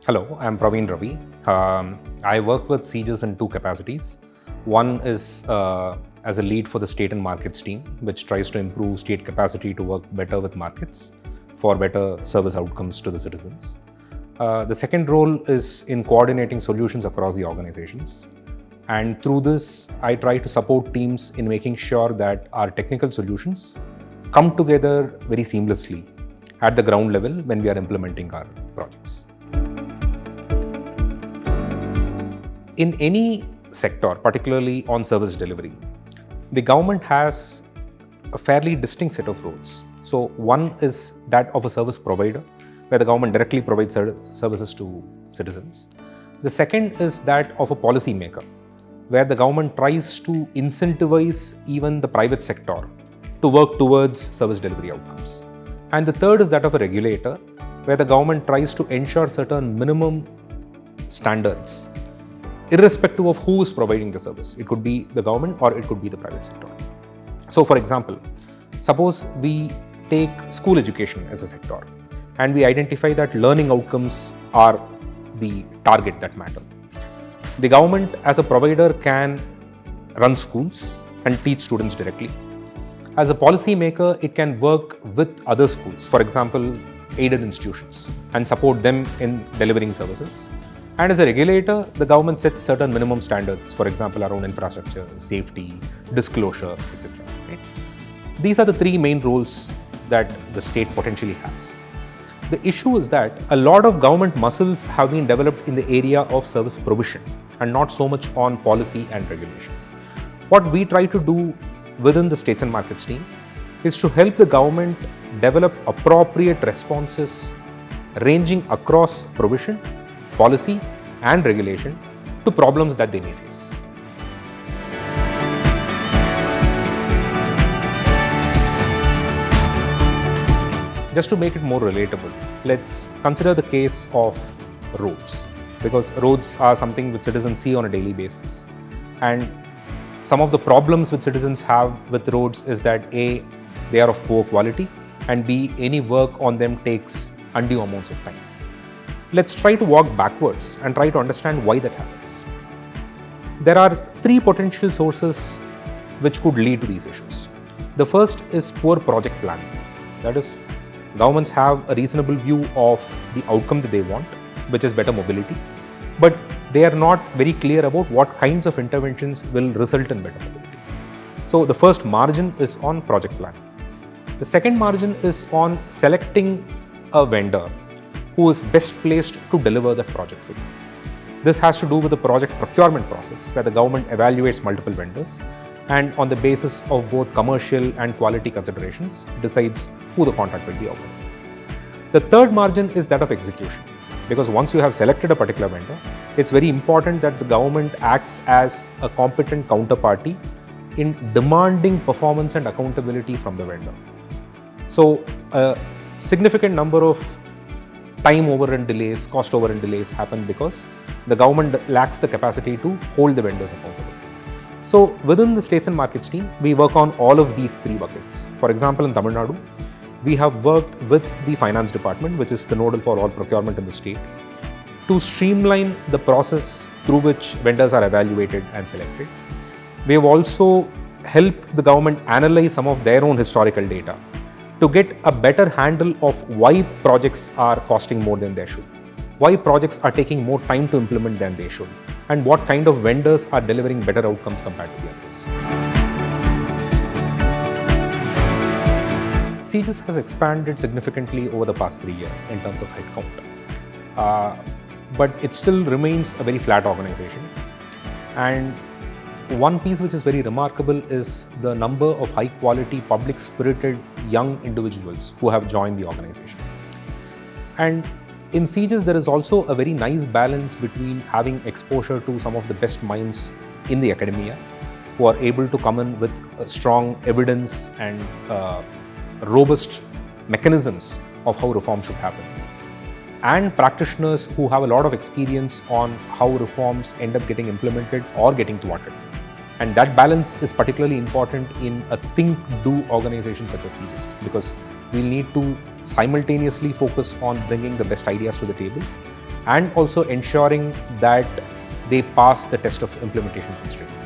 Hello, I'm Praveen Ravi. I work with CEGIS in two capacities. One is as a lead for the state and markets team, which tries to improve state capacity to work better with markets for better service outcomes to the citizens. The second role is in coordinating solutions across the organizations. And through this, I try to support teams in making sure that our technical solutions come together very seamlessly at the ground level when we are implementing our projects. In any sector, particularly on service delivery, the government has a fairly distinct set of roles. So one is that of a service provider, where the government directly provides services to citizens. The second is that of a policymaker, where the government tries to incentivize even the private sector to work towards service delivery outcomes. And the third is that of a regulator, where the government tries to ensure certain minimum standards irrespective of who is providing the service. It could be the government or it could be the private sector. So for example, suppose we take school education as a sector and we identify that learning outcomes are the target that matter. The government as a provider can run schools and teach students directly. As a policymaker, it can work with other schools, for example, aided institutions, and support them in delivering services. And as a regulator, the government sets certain minimum standards, for example, around infrastructure, safety, disclosure, etc. Right? These are the three main roles that the state potentially has. The issue is that a lot of government muscles have been developed in the area of service provision and not so much on policy and regulation. What we try to do within the states and markets team is to help the government develop appropriate responses ranging across provision, policy and regulation to problems that they may face. Just to make it more relatable, let's consider the case of roads, because roads are something which citizens see on a daily basis. And some of the problems which citizens have with roads is that A, they are of poor quality, and B, any work on them takes undue amounts of time. Let's try to walk backwards and try to understand why that happens. There are three potential sources which could lead to these issues. The first is poor project planning. That is, governments have a reasonable view of the outcome that they want, which is better mobility, but they are not very clear about what kinds of interventions will result in better mobility. So the first margin is on project planning. The second margin is on selecting a vendor who is best placed to deliver that project for you. This has to do with the project procurement process, where the government evaluates multiple vendors and on the basis of both commercial and quality considerations decides who the contract will be awarded. The third margin is that of execution, because once you have selected a particular vendor, it's very important that the government acts as a competent counterparty in demanding performance and accountability from the vendor. So a significant number of time overrun delays, cost overrun delays happen because the government lacks the capacity to hold the vendors accountable. So within the states and markets team, we work on all of these three buckets. For example, in Tamil Nadu, we have worked with the finance department, which is the nodal for all procurement in the state, to streamline the process through which vendors are evaluated and selected. We have also helped the government analyze some of their own historical data to get a better handle of why projects are costing more than they should, why projects are taking more time to implement than they should, and what kind of vendors are delivering better outcomes compared to the others. CEGIS has expanded significantly over the past 3 years in terms of headcount, but it still remains a very flat organization. And one piece which is very remarkable is the number of high-quality, public-spirited young individuals who have joined the organization. And in CEGIS, there is also a very nice balance between having exposure to some of the best minds in the academia who are able to come in with strong evidence and robust mechanisms of how reform should happen, and practitioners who have a lot of experience on how reforms end up getting implemented or getting thwarted. And that balance is particularly important in a think-do organization such as CEGIS, because we'll need to simultaneously focus on bringing the best ideas to the table and also ensuring that they pass the test of implementation constraints.